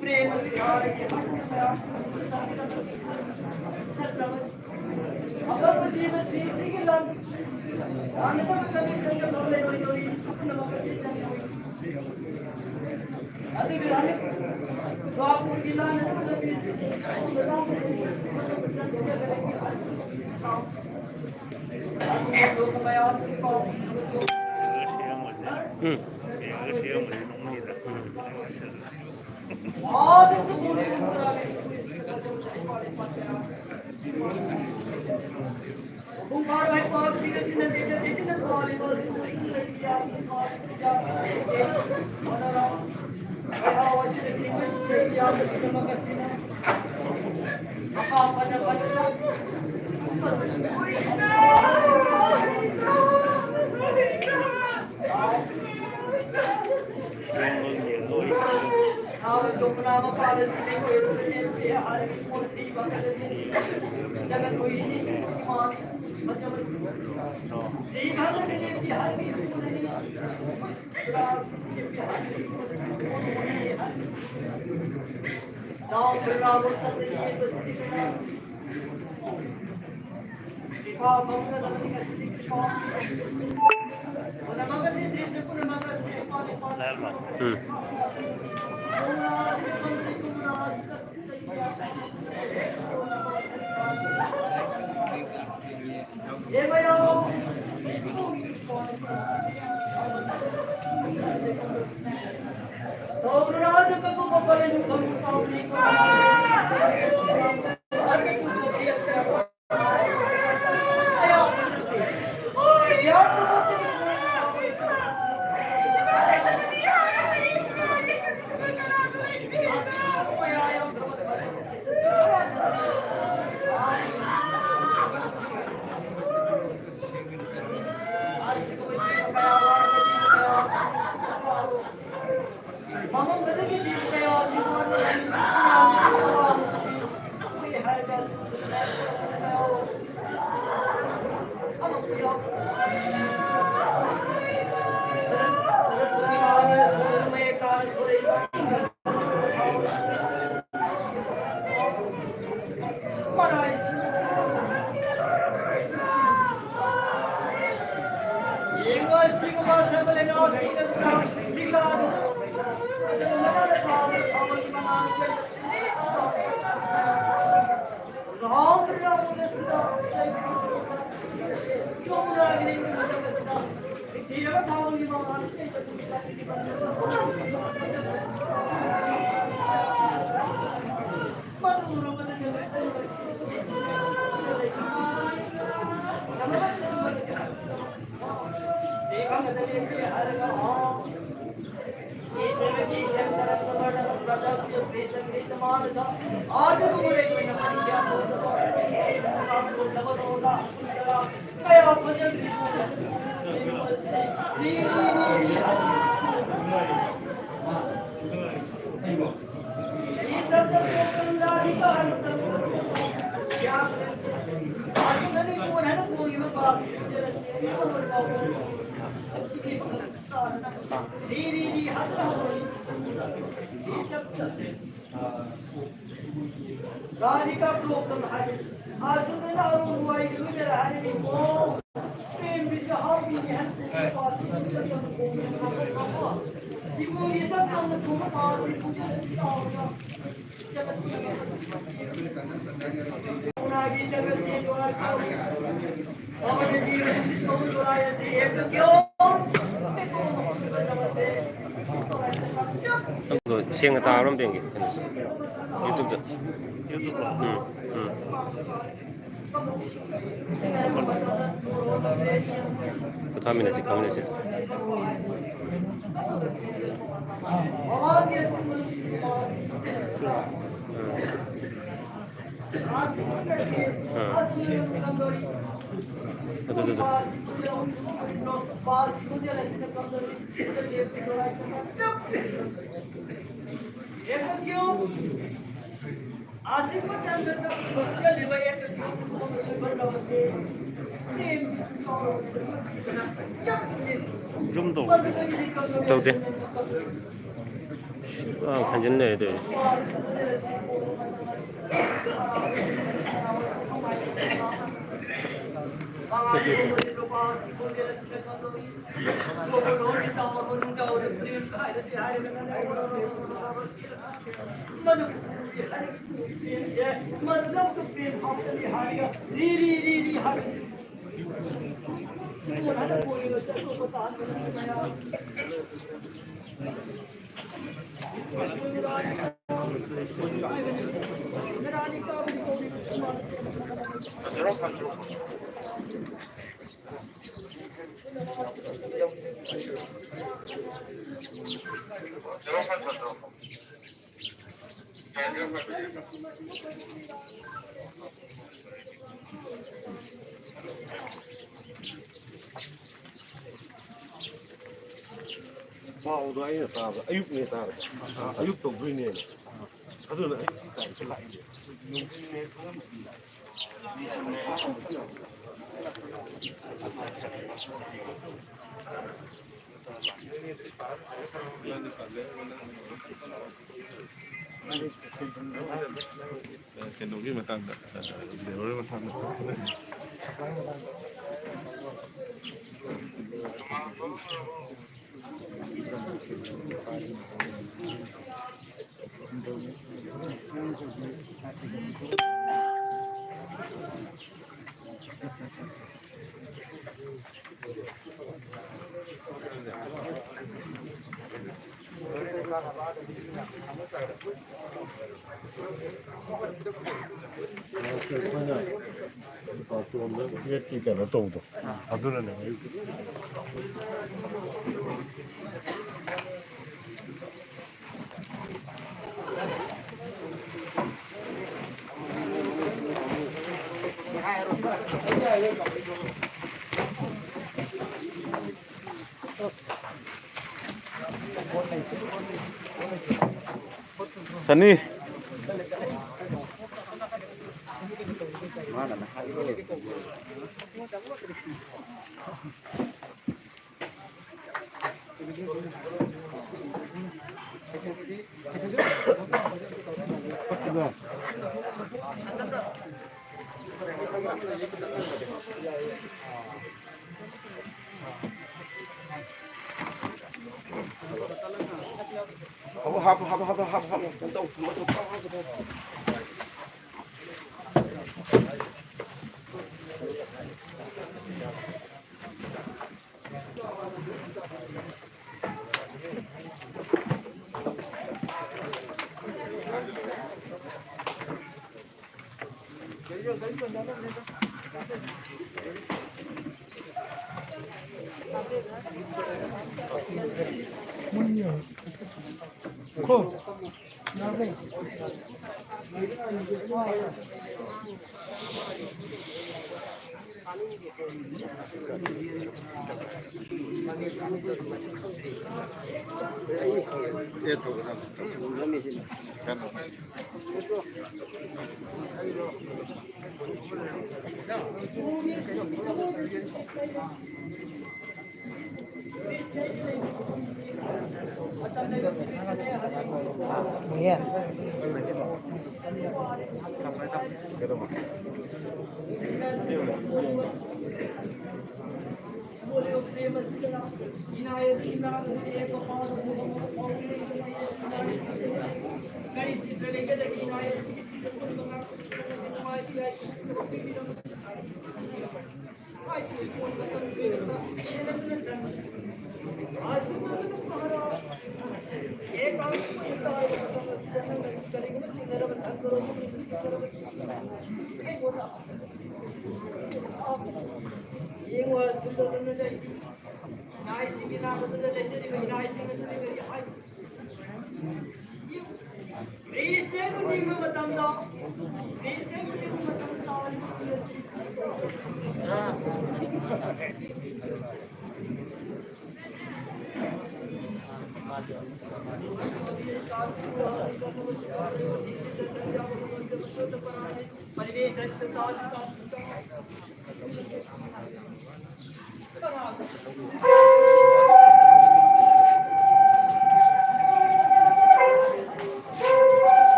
Prem Siang tahu tinggi YouTube tuh. Pothaminasi, KHANGMINASI. Zoom tuh. Tahu deh. 한진네 돼. 와우도 아예 따라 아육네 따라 아육도 보이네 그들은 아육이 잘 나이 que no vi matando de oro matando Sani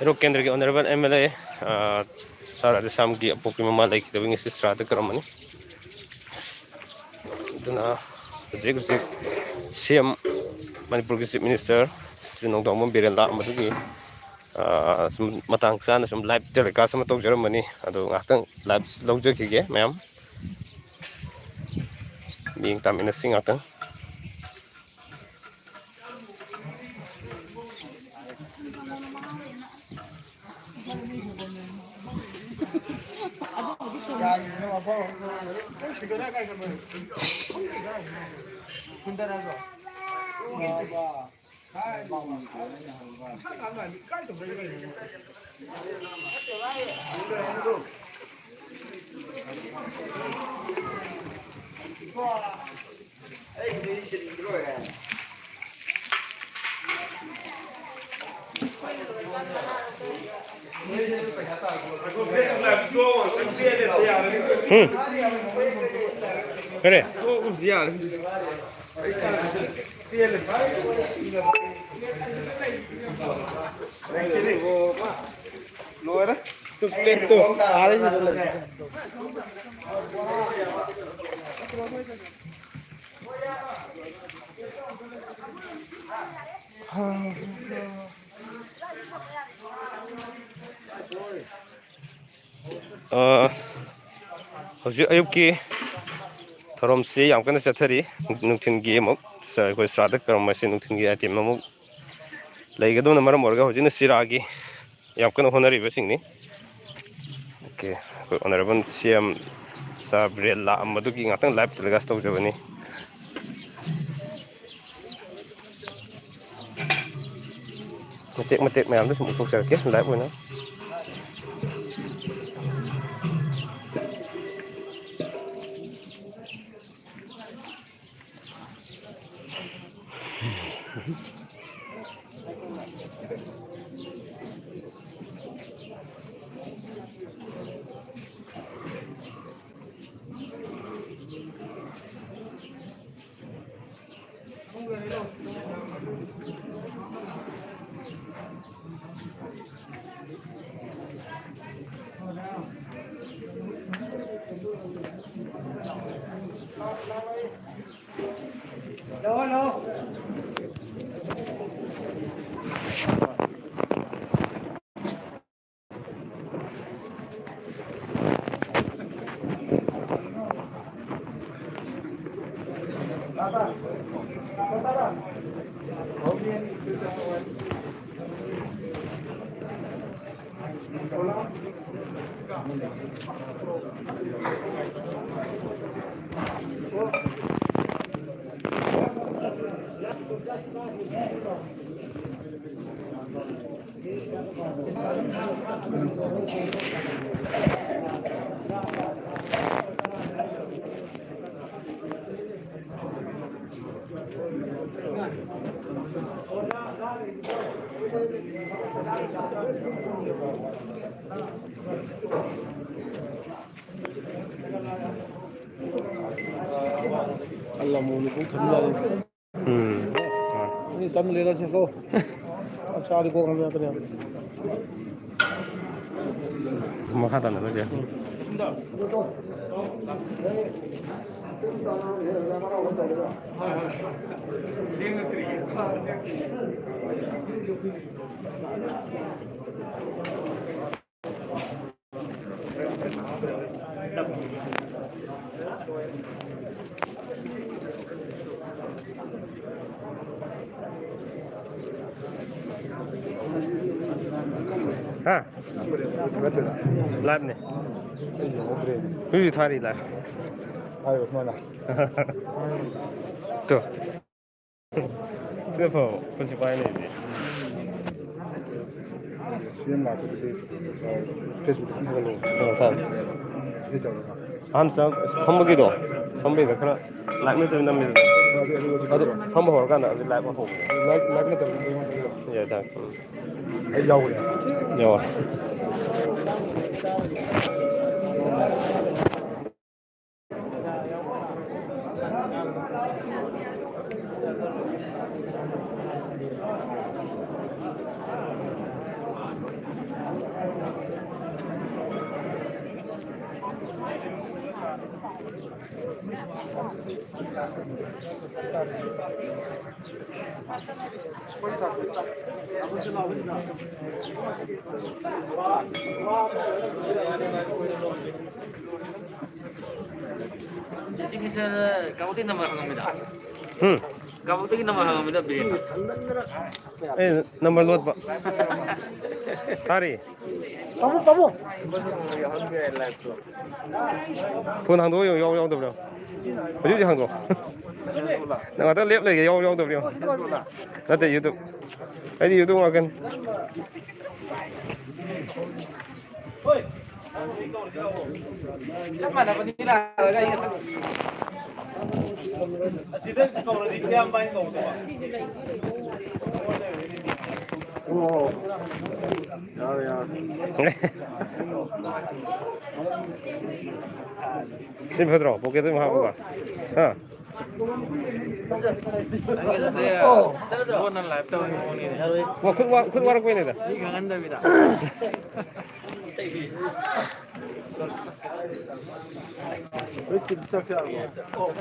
Erok Kendra ki Honorable MLA Shrada Din ki apoki mama like the Shrada Karamani. Duna Zig CM Manipur Chief Minister Jinong Dongmon Birela Madugi matang sana some live telecast sama tok Germany ado ngatang live lawjak hige ma'am being taminasi ngatang Kare hojik ayuki thorom si yang kana chathari nungthin gi amuk koi Shrada Karamasi nungthin gi atim amuk laigado na maram orga hojina siragi yang kana honari besingni okay honorable CM Sabrella amadu ki ngatang live telecast tok jabani matek mayam tu semua tok jarke live bona Allah mau pun kami ini kan lelah sih kau, cari kau kami apa ni? Makatan apa sih? Hah? Live nih. Ini thari live. Ayo mana? Tuh. Kenapa? Kunci pakai ini. Siapa nak tu Facebook ni kalau Tahu. ini tahu tak? 한참 펌버기도 펌버기가 그런 라이브들 남는 아주 펌버 하고 가나 라이브 하고 라이브는 또 예, 다 야오래. 요 Jadi sir, kamu tuh nomor hangat beda. 응. Kamu tuh nomor hangat beda beda. 에 넘버 놓 봐. 다리. 바보. 폰 hàng đôi yêu được không? Có gì hàng đôi? Người ta liếc này yêu được không? Nó tại YouTube. Cái gì YouTube mà cần? Chắc mà nó đi là ở đây. Chỉ đến cầu là đi xem bay cầu thôi. Ồ. Rồi rồi. 심표들어 보게 좀 하고 가. 어. Bukan laptop ini. 뭐 큰 와라 꼬이네다. Jangan dah beda. 그렇지 비싸지 않고.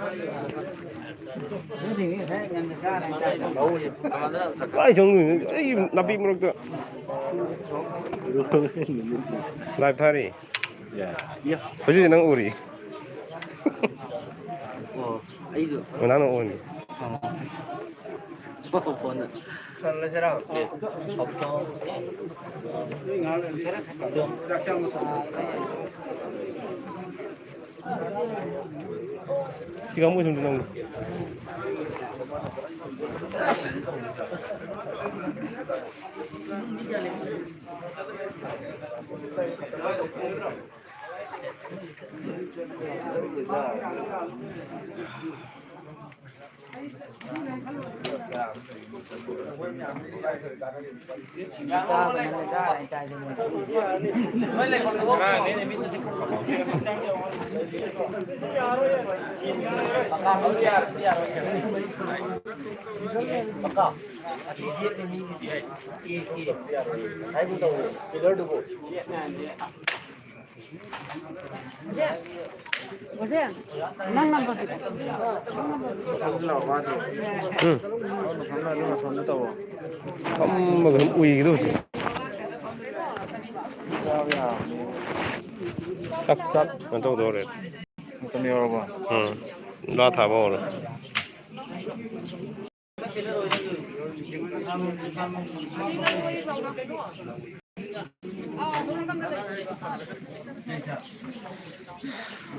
빨리 정리. 이 나비 무럭도. 라이브 타리. 예. 거기 는 우리. Itu. 나는 오니. Phone. 시간 뭐 좀 되는 뭐 그럼 우이기도 없이 짝짝 왼쪽 도래 좀 열어봐. 나 다 먹어라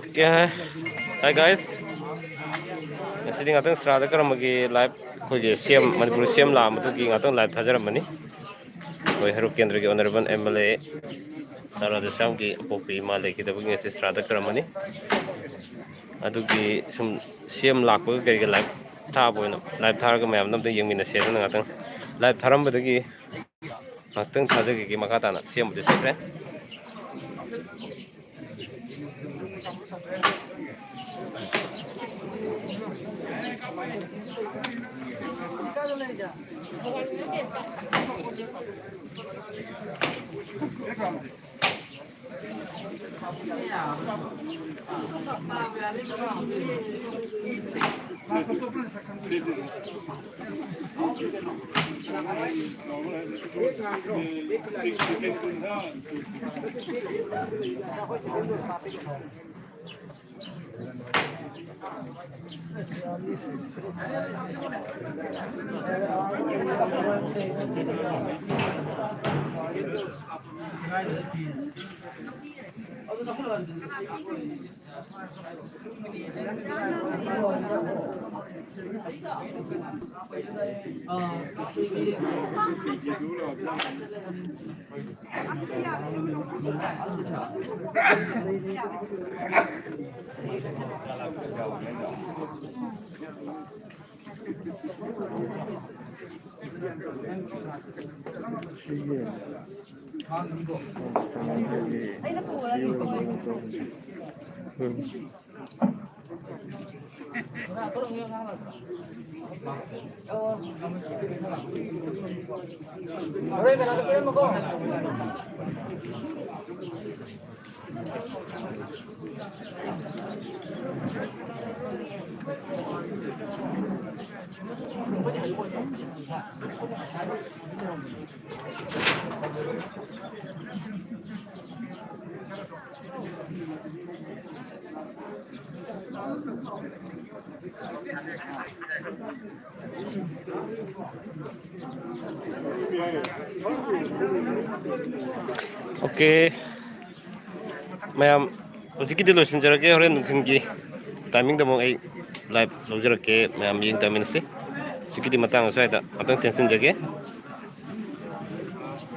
Okay, hi guys. Sitting at the Shrada Din live CM Manipur CM la matugi ngatong live thajaramani. Koi Haru Kendra ki honorable MLA Shrada Din ki popi male ki dabagi Shrada Din adugi sum CM lakpa ki live tha boina live tharaga mayam namda yengminasi aduna ngatong live tharambadagi ngatong thajagi ki makata na CM de sekre 시계. 오케이. mayam hojikidi loisinjarage horen nungthingi timing da mong ai live lojirake mayam yeng taminasi hojikidi matang aswaida atang tension jage